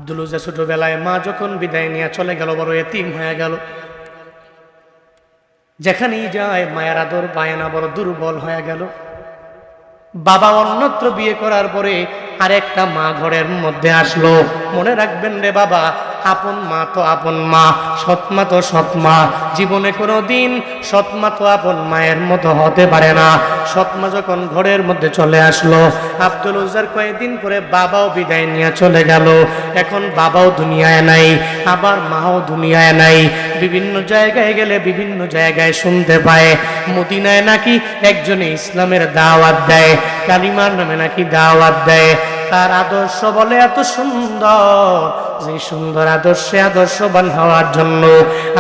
আব্দুল উজ্জা ছোটবেলায় মা যখন বিদায় নিয়ে চলে গেল, বড় এতিম হয়ে গেল। যেখানেই যায় মায়ের আদর পায় না, বড় দুর্বল হয়ে গেল। বাবা অন্যত্র বিয়ে করার পরে আরেকটা মা ঘরের মধ্যে আসলো। মনে রাখবেন রে বাবা, আপন মা তো আপন মা, সৎমা তো সৎমা। জীবনে কোনো দিন সৎমা তো আপন মায়ের মতো হতে পারে না। সৎমা যখন ঘরের মধ্যে চলে আসলো, আব্দুল উজ্জার কয়েকদিন পরে বাবাও বিদায় নিয়ে চলে গেল। এখন বাবাও দুনিয়ায় নাই, আবার মাও দুনিয়ায় নাই। বিভিন্ন জায়গায় গেলে বিভিন্ন জায়গায় শুনতে পায় মদিনায় নাকি একজনে ইসলামের দাওয়াত দেয়, কালিমার নামে নাকি দাওয়াত দেয়। তার আদর্শ বলে এত সুন্দর, যে সুন্দর আদর্শে আদর্শবান হওয়ার জন্য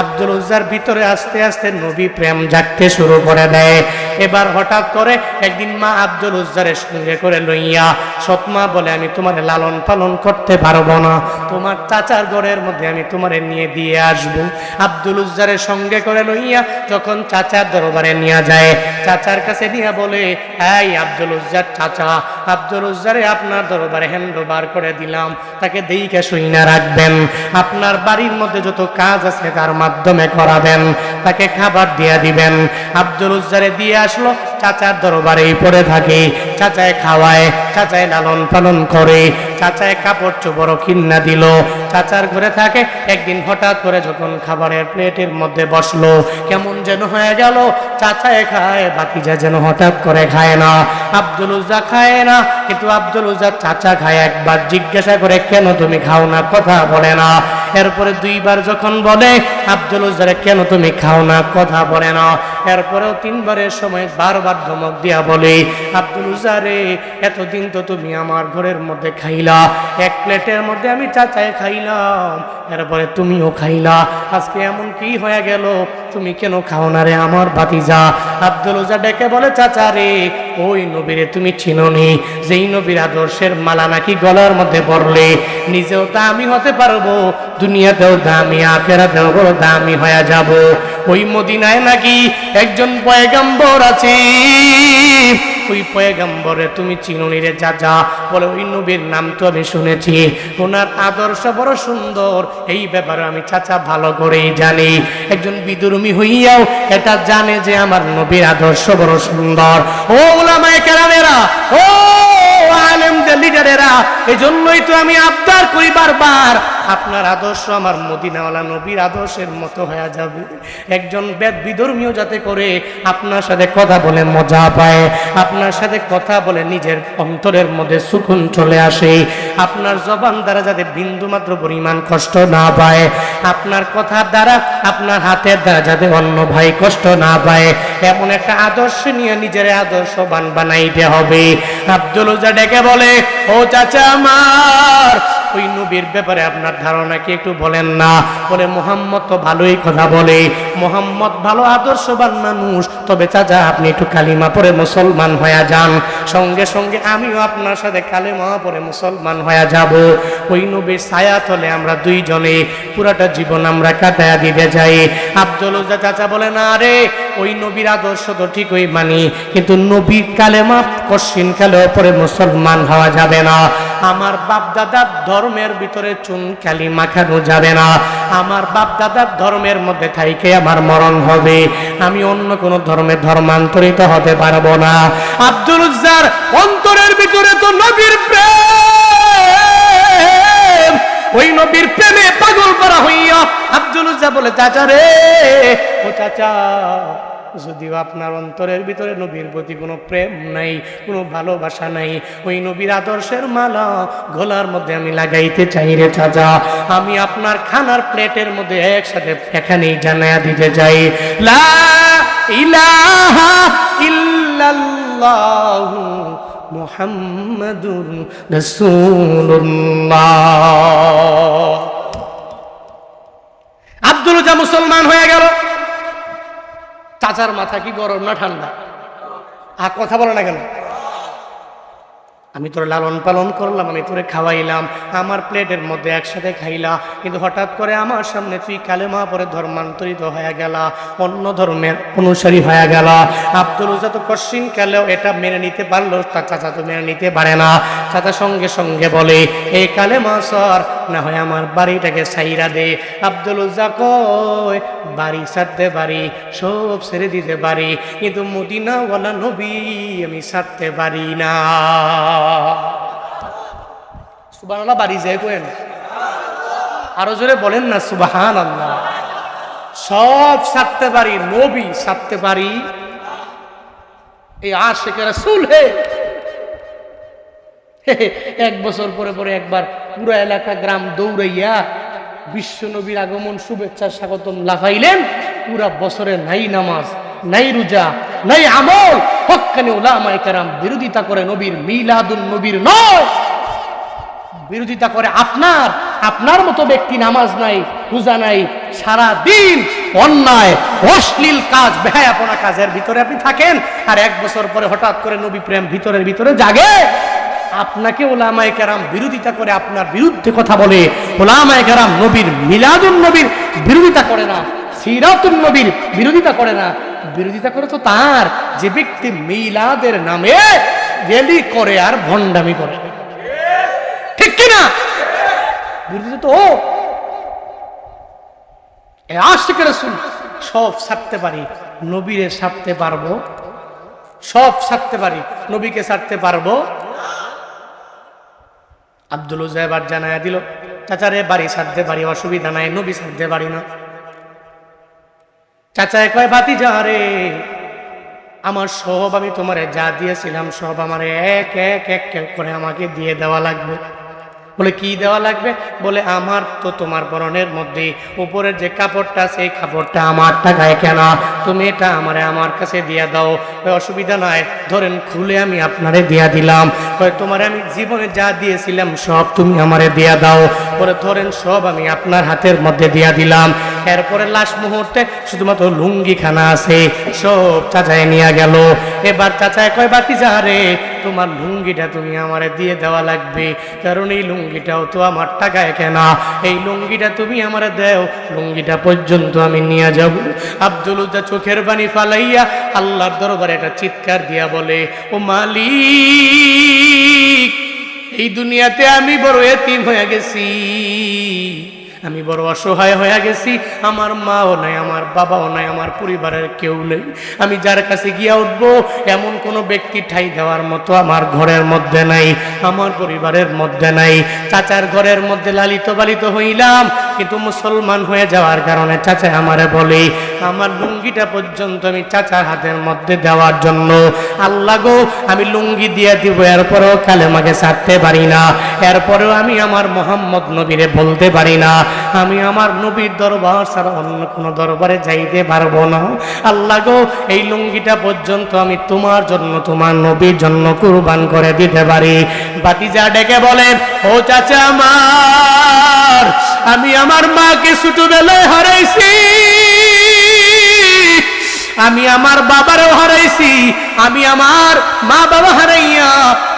আব্দুল উজ্জার ভিতরে আস্তে আস্তে নবী প্রেম জাগতে শুরু করে দেয়। এবার হঠাৎ করে একদিন মা আব্দুল উজ্জারের সঙ্গে করে লইয়া, সৎমা বলে আমি তোমার লালন পালন করতে পারবো না, তোমার চাচার ঘরের মধ্যে আমি তোমারে নিয়ে দিয়ে আসবো। আব্দুল উজ্জারের সঙ্গে করে লইয়া যখন চাচার দরবারে নিয়ে যায়, চাচার কাছে নিয়ে বলে, এই আব্দুল উজ্জার চাচা, আব্দুল উজ্জারে আপনার দরবারে হ্যান্ডওভার করে দিলাম, তাকে দেইখা শুইনা রাখবেন, আপনার বাড়ির মধ্যে যত কাজ আছে তার মাধ্যমে করাবেন, তাকে খাবার দিয়া দিবেন। আব্দুল উজ্জারে দিয়ে আসলো, চাচার দরবারেই পড়ে থাকে। চাচায় খাওয়ায়, চাচায় লালন পালন করে, চাচায় কাপড় চোপড় কিন্না দিল, চাচার ঘরে থাকে। একদিন হঠাৎ করে যখন খাবারের প্লেটের মধ্যে বসলো, কেমন যেন হয়ে গেল। চাচায় খায়, বাকিজা যেন হঠাৎ করে খায় না। আব্দুল উজ্জা খায় না, কিন্তু আব্দুল উজ্জার চাচা খায়। একবার জিজ্ঞাসা করে, কেন তুমি খাও না, কথা বলে না। এরপরে দুইবার যখন বলে, আব্দুল উজ্জারে কেন তুমি খাও না, কথা বলে না। এরপরেও তিনবারের সময় বারবার ধমক দিয়া বলে, আব্দুল উজ্জারে এতদিন তো তুমি আমার ঘরের মধ্যে খাইলা, এক প্লেটের মধ্যে আমি চাচায় খাইলাম, এরপরে তুমিও খাইলা, আজকে এমন কি হয়ে গেল, তুমি কেন খাও না রে আমার ভাতিজা? আব্দুল উজ্জা ডেকে বলে, চাচা রে, ওই নবীরে তুমি চিনোনি, যেই নবীর আদর্শের মালা নাকি গলার মধ্যে পড়লে নিজেও দামি হতে পারবো, দুনিয়াতেও দামি, আখিরাতেও বড় দামি হয়ে যাব। ওই মদিনায় নাকি একজন পয়গম্বর আছে, ওই পয়গম্বরে তুমি চিনোনি রে চাচা? বলে, ওই নবীর নাম তো আমি শুনেছি, ওনার আদর্শ বড় সুন্দর, এই ব্যাপারে আমি চাচা ভালো করেই জানি। একজন বিদুর্মী হইয়াও এটা জানে যে আমার নবীর আদর্শ বড় সুন্দর। ও উলামায়ে কেরামেরা, ও আলেমদের লিডারেরা, এই জন্যই তো আমি আবদার করি বারবার, আপনার আদর্শ আমার মদিনাওয়ালা নবীর আদর্শের মতো হয়ে যাবে। একজন বিধর্মীয় যাতে করে আপনার সাথে কথা বলে মজা পায়, আপনার সাথে কথা বলে নিজের অন্তরের মধ্যে সুকুন চলে আসে, আপনার জবান দ্বারা যাতে বিন্দু মাত্র পরিমাণ কষ্ট না পায়, আপনার কথার দ্বারা, আপনার হাতের দ্বারা যাতে অন্য ভাই কষ্ট না পায়, এমন একটা আদর্শ নিয়ে নিজের আদর্শবান বানাইতে হবে। আব্দুল উজ্জা ডেকে বলে, ও চাচা আমার, ওই নবীর ব্যাপারে আপনার ধারণা কি একটু বলেন না? বলে, মুহাম্মদ তো ভালোই কথা বলে, মুহাম্মদ ভালো আদর্শবান মানুষ, তবে চাচা আপনি একটু কালিমা পড়ে মুসলমান হয়ে যান, সঙ্গে সঙ্গে আমিও আপনার সাথে কালিমা পড়ে মুসলমান হয়ে যাব। ওই নবীর ছায়া তলে আমরা দুইজনে পুরাটা জীবন আমরা কাটায়া দিতে যাই। আব্দুল উজ্জা চাচা বলে, না রে, ওই নবীর আদর্শ তো ঠিকই মানি, কিন্তু নবীর কালেমা কশিন কালেও পরে মুসলমান হওয়া যাবে না। আমার বাপ দাদার ধর্মের ভিতরে চুন কালি মাখানো যাবে না, আমার বাপ দাদার ধর্মের মধ্যে থাইকে আমার মরণ হবে, আমি অন্য কোন ধর্মে ধর্মান্তরিত হতে পারবো না। আব্দুল উজ্জার অন্তরের ভিতরে তো নবীর প্রেম, ওই নবীর প্রেমে পাগল করা হইয়া আব্দুল উজ্জা বলে, চাচা রে, ও চাচা, যদিও আপনার অন্তরের ভিতরে নবীর প্রতি কোনো প্রেম নাই, কোনো ভালোবাসা নাই, ওই নবীর আদর্শের মালা গলার মধ্যে আমি লাগাইতে চাই রে চাচা, আমি আপনার খানার প্লেটের মধ্যে একসাথে এখানেই জানায়া দিতে চাই, লা ইলাহা ইল্লাল্লাহু মুহাম্মাদুর রাসূলুল্লাহ। আব্দুল উজ্জা মুসলমান হয়ে গেল। চাচার মাথা কি গরম না ঠান্ডা? আর কথা বলে না কেন? আমি তোর লালন পালন করলাম, আমি তোরে খাওয়াইলাম, আমার প্লেটের মধ্যে একসাথে খাইলা, কিন্তু হঠাৎ করে আমার সামনে তুই কালেমা পরে ধর্মান্তরিত হয়ে গেলা, অন্য ধর্মের অনুসারী হয়ে গেলা। আব্দুল উজ্জা তো কশিন কালেও এটা মেনে নিতে পারলো, তার চাচা তো মেনে নিতে পারে না। চাচা সঙ্গে সঙ্গে বলে, এই কালেমা সর, না হয় আমার বাড়িটাকে ছাইরা দে। আব্দুল উজ্জা কয়, বাড়ি ছাড়তে পারি, সব ছেড়ে দিতে পারি, কিন্তু মদিনাওয়ালা নবী আমি ছাড়তে পারি না। সুবহানাল্লাহ, বাড়ি যায় কোয়েন, আরো জোরে বলেন না সুবহানাল্লাহ। সব ছাড়তে পারি, নবী ছাড়তে পারি। এই আশিকে রাসূল হে। এক বছর পরে পরে একবার পুরো এলাকা গ্রাম দৌড়াইয়া বিশ্ব নবীর আগমন শুভেচ্ছা স্বাগতম লাফাইলেন। পুরা বছরে নাই নামাজ, নাই রোজা, নাই আমল, হক্কানি উলামায়ে কেরাম বিরোধিতা করে নবীর মিলাদুন নবীর নয়, বিরোধিতা করে আপনার মতো ব্যক্তি নামাজ নাই, রোজা নাই, সারা দিন অন্যায় অশ্লীল কাজ বেহায়াপনা কাজের ভিতরে আপনি থাকেন, আর এক বছর পরে হঠাৎ করে নবী প্রেম ভিতরের ভিতরে জাগে। আপনাকে উলামায়ে কেরাম বিরোধিতা করে, আপনার বিরুদ্ধে কথা বলে। উলামায়ে কেরাম নবীর মিলাদুন নবীর বিরোধিতা করে না, সিরাতুন নবীর বিরোধিতা করে না। বিরোধিতা করে তো তার যে ব্যক্তি মিলাদের নামে রেলি করে আর ভণ্ডামি করে, ঠিক কিনা? বিরোধিতা তো ও। আশিকে রাসূল সব ছাড়তে পারি, নবীরে ছাড়তে পারবো? সব ছাড়তে পারি, নবীকে ছাড়তে পারবো? আব্দুল উজ্জা এবার জানায়া দিল, চাচারে বাড়ি ছাড়তে পারি, অসুবিধা নাই, নবী ছাড়তে পারি না। চাচায় কয়, ভাতিজা রে, আমার সব আমি তোমারে যা দিয়েছিলাম সব আমার এক এক এক এক করে আমাকে দিয়ে দেওয়া লাগবে। বলে কি দেওয়া লাগবে? বলে আমার তো তোমার পরনের মধ্যে উপরের যে কাপড়টা, সেই কাপড়টা আমার টাকায় কেনা, তুমি এটা আমার কাছে দিয়ে দাও। অসুবিধা নাই, ধরেন খুলে আমি আপনারে দিয়া দিলাম। তোমার আমি জীবনে যা দিয়েছিলাম সব তুমি আমারে দিয়া দাও। বলে ধরেন সব আমি আপনার হাতের মধ্যে দিয়া দিলাম। এরপরে লাস্ট মুহূর্তে শুধুমাত্র লুঙ্গি খানা আছে, সব চাচায় নিয়ে গেল। এবার চাচায় কয়, ভাতিজা রে, তোমার লুঙ্গিটা তুমি আমারে দিয়ে দেওয়া লাগবে, কারণ এই লুঙ্গিটাও তো আমার টাকায় কেনা, এই লুঙ্গিটা তুমি আমারে দেও, লুঙ্গিটা পর্যন্ত আমি নিয়ে যাব। আব্দুল উজ্জা চোখের পানি ফালাইয়া আল্লাহর দরবারে একটা চিৎকার দিয়া বলে, ও মালিক, এই দুনিয়াতে আমি বড় এতিম হয়ে গেছি, আমি বড় অসহায় হয়ে গেছি, আমার মাও নাই, আমার বাবাও নাই, আমার পরিবারের কেউ নেই। আমি যার কাছে গিয়া উঠবো এমন কোনো ব্যক্তি ঠাই দেওয়ার মতো আমার ঘরের মধ্যে নাই, আমার পরিবারের মধ্যে নাই। চাচার ঘরের মধ্যে লালিত পালিত হইলাম, কিন্তু মুসলমান হয়ে যাওয়ার কারণে চাচা আমারে বলে, আমার লুঙ্গিটা পর্যন্ত আমি চাচার হাতের মধ্যে দেওয়ার জন্য, আল্লাহ গো আমি লুঙ্গি দিয়ে দিব, এরপরেও কালেমাকে ছাড়তে পারি না, এরপরেও আমি আমার মোহাম্মদ নবীরে বলতে পারি না, আমি আমার নবীর দরবার ছাড়া অন্য কোনো দরবারে যাইতে পারবো না। আল্লাহ গো এই লুঙ্গিটা পর্যন্ত আমি তোমার জন্য, তোমার নবীর জন্য কুরবান করে দিতে পারি। ভাতিজা ডেকে বলেন, ও চাচা আমার, আমি আমার মাকে ছোটবেলায় হারাইছি, আমি আমার বাবারও হারাইছি, আমি আমার মা বাবা হারাইয়া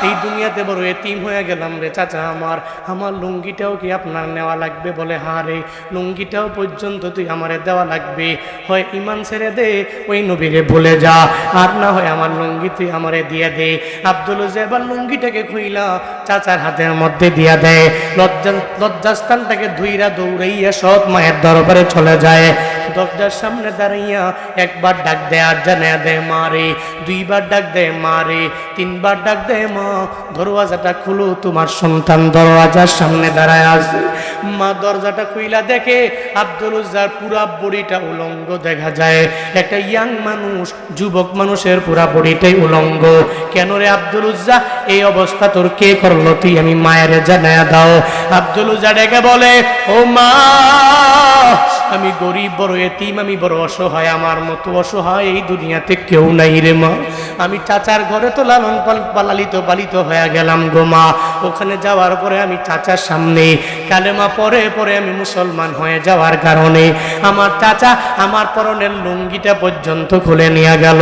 এই দুনিয়াতে বড় এতিম হয়ে গেলাম রে চাচা আমার, আমার লুঙ্গিটাও কি আপনার নেওয়া লাগবে? বলে হ্যাঁ রে, লুঙ্গিটাও পর্যন্ত তুই আমারে দেওয়া লাগবে, হয় ইমান ছেড়ে দে, ওই নবীরে ভুলে যা, আর না হয় আমার লুঙ্গি তুই আমারে দিয়ে দে। আব্দুল উজ্জা এবার লুঙ্গিটাকে খুইলা চাচার হাতের মধ্যে দিয়া দেয়, লজ্জাস্থানটাকে ধুইরা দৌড়াইয়া সৎ মায়ের দরবারে চলে যায়। দরজার সামনে দাঁড়াইয়া একবার ডাক দেয় আর জানায়া দেয় মা রে, দুইবার ডাক দেয় মা রে, তিনবার ডাক দেয় মা, দরওয়াজাটা খুলো, তোমার সন্তান দরওয়াজার সামনে দাঁড়ায় আছে। মা দরজাটা খুইলা দেখে আব্দুল উজ্জার পুরা বডিটা উলঙ্গ দেখা যায়। একটা ইয়াং মানুষ, যুবক মানুষের পুরা বডিটাই উলঙ্গ। কেন রে আব্দুল উজ্জা, এই অবস্থা তোর কে করলো? তুই আমি মায়ের জানায়া দাও। আব্দুল উজ্জা ডেকে বলে, ও মা, আমি গরিব, বড় এতিম, আমি বড় অসহায়, আমার মতো অসহায় এই দুনিয়াতে কেউ নাই রে মা। আমি চাচার ঘরে তো লালন পালিত পালিত হয়ে গেলাম গো মা। ওখানে যাওয়ার পরে আমি চাচার সামনে কালেমা পরে পরে আমি মুসলমান হয়ে যাওয়ার কারণে আমার চাচা আমার পরনের লুঙ্গিটা পর্যন্ত খুলে নিয়ে গেল।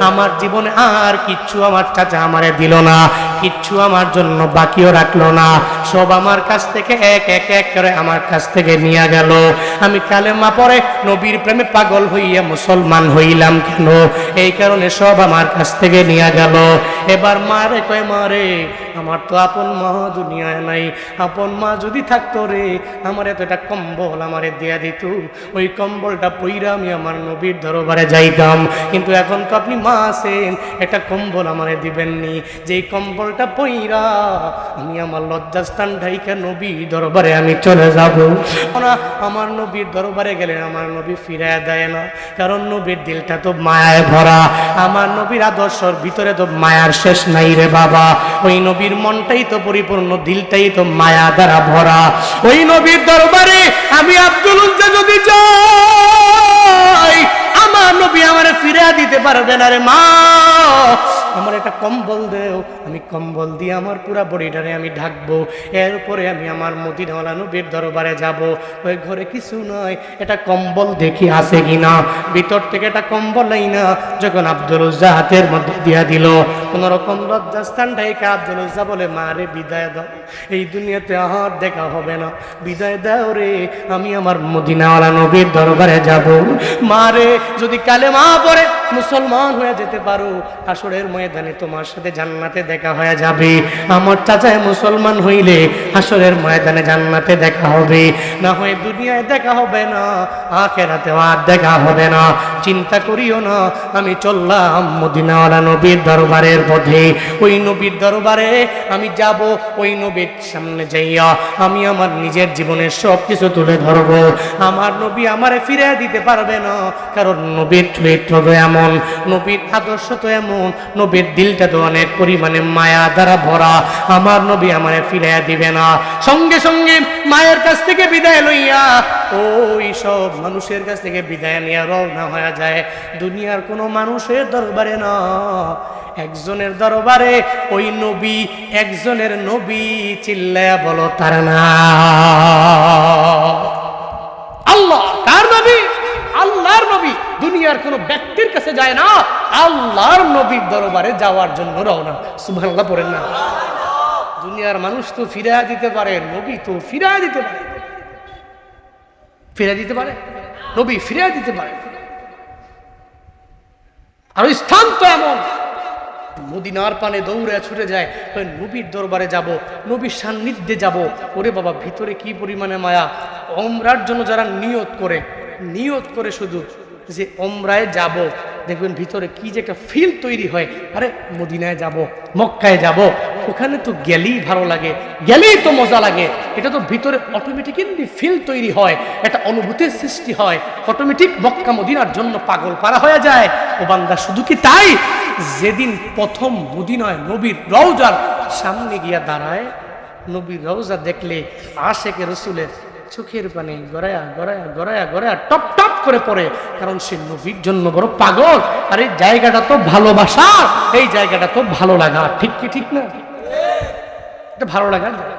আমার জীবনে আর কিচ্ছু আমার চাচা আমারে দিল না, কিচ্ছু আমার জন্য বাকিও রাখলো না, সব আমার কাছ থেকে এক এক এক করে আমার কাছ থেকে নিয়ে গেল। আমি কালেমা পড়ে নবীর প্রেমে পাগল হইয়া মুসলমান হইলাম কেন? এই কারণে সব আমার কাছ থেকে নিয়ে গেল। এবার মারে কয়, মারে আমার তো আপন মা দুনিয়ায় নাই, আপন মা যদি থাকতো রে আমার এত একটা কম্বল আমারে দিয়া দিত, ওই কম্বলটা পইরা আমি আমার নবীর দরবারে যাইতাম। কিন্তু এখন তো আপনি মা আছেন, একটা কম্বল আমারে দিবেননি, যেই কম্বলটা পইরা আমি আমার লজ্জাস্থান ঢাইকা নবীর দরবারে আমি চলে যাব না। আমার নবীর দরবারে গেলে আমার নবী ফিরায় দেয় না, কারণ নবীর দিলটা তো মায়ায় ভরা। আমার নবীর আদর্শর ভিতরে তো মায়ার শেষ নাই রে বাবা। ওই নবীর মনটাই তো পরিপূর্ণ, দিলটাই তো মায়া দ্বারা ভরা। ওই নবীর দরবারে আমি আব্দুল উজ্জা যদি যাই, আমার নবী আমারে ফিরে দিতে পারবে না রে মা, আমার একটা কম্বল দেও, আমি কম্বল দিয়ে আমার পুরা বডিটারে আমি ঢাকবো। এরপরে আমি আমার মদিনাওয়ালা নবীর দরবারে যাব। ওই ঘরে কিছু নয়, এটা কম্বল দেখি আছে কিনা। ভিতর থেকে একটা কম্বল নাই না, যখন আব্দুল উজ্জা হাতের মধ্যে দিয়া দিল, কোন রকম লজ্জাস্থান ঢাইকা আব্দুল উজ্জা বলে, মা রে বিদায় দাও, এই দুনিয়াতে আর দেখা হবে না, বিদায় দাও রে, আমি আমার মদিনাওয়ালা নবীর দরবারে যাব। মা রে যদি কালেমা পড়ে মুসলমান হয়ে যেতে পারো, হাসরের ময়দানে তোমার সাথে জান্নাতে দেখা হয়ে যাবে। আমার চাচায় মুসলমান হইলে হাসরের ময়দানে জান্নাতে দেখা হবে, না হয় দুনিয়ায় দেখা হবে না, আখিরাতেও আর দেখা হবে না। চিন্তা করিও না, আমি চললাম মদিনাওয়ালা নবীর দরবারের পথে। ওই নবীর দরবারে আমি যাব, ওই নবীর সামনে যাইয়া আমি আমার নিজের জীবনের সব কিছু তুলে ধরবো। আমার নবী আমারে ফিরে দিতে পারবে না, কারণ নবীর চরিত্র তো এমন, নবীর আদর্শ তো এমন, নবীর দিলটা তো অনেক পরিমাণে মায়া দ্বারা ভরা। আমার নবী আমারে ফিরাইয়া দিবে না। সঙ্গে সঙ্গে মায়ের কাছ থেকে বিদায় লইয়া ওই সব মানুষের কাছ থেকে বিদায় নিয়ে রওনা হয়ে যায় দুনিয়ার কোনো মানুষের দরবারে না, একজনের দরবারে। ওই নবী, একজনের নবী, চিল্লায়া বলো তার না আল্লাহ। কার নবী? আল্লাহর নবী। দুনিয়ার কোন ব্যক্তির কাছে যায় না, আল্লাহর নবীর দরবারে যাওয়ার জন্য রওনা। সুবহানাল্লাহ পড়েন না। দুনিয়ার মানুষ তো ফিরা দিতে পারে, নবী তো ফিরা দিতে পারে, ফিরা দিতে পারে, নবী ফিরা দিতে পারে। আর ওই স্থান তো এমন, মদিনার পানে দৌড়ে ছুটে যায়, ওই নবীর দরবারে যাব, নবীর সান্নিধ্যে যাব। ওরে বাবা, ভিতরে কি পরিমাণে মায়া। ওমরার জন্য যারা নিয়ত করে শুধু যে ওমরায় যাব, দেখবেন ভিতরে কি যে একটা ফিল তৈরি হয়। আরে মদিনায় যাব, মক্কায় যাব, ওখানে তো গেলেই ভালো লাগে, গেলেই তো মজা লাগে। এটা তো ভিতরে অটোমেটিক্যালি ফিল তৈরি হয়, একটা অনুভূতির সৃষ্টি হয়, অটোমেটিক মক্কা মদিনার জন্য পাগল পারা হয়ে যায়। ও বান্দা, শুধু কি তাই? যেদিন প্রথম মদিনায় নবীর রওজার সামনে গিয়া দাঁড়ায়, নবীর রওজা দেখলে আশেকে রসুলের চোখের পানি গড়ায়া গড়ায়া গড়ায়া গড়ায়া টপ টপ করে পড়ে, কারণ সে নবীর জন্য বড় পাগল। আর এই জায়গাটা তো ভালোবাসা, এই জায়গাটা তো ভালো লাগা। ঠিক কি ঠিক না? এটা ভালো লাগার জায়গা।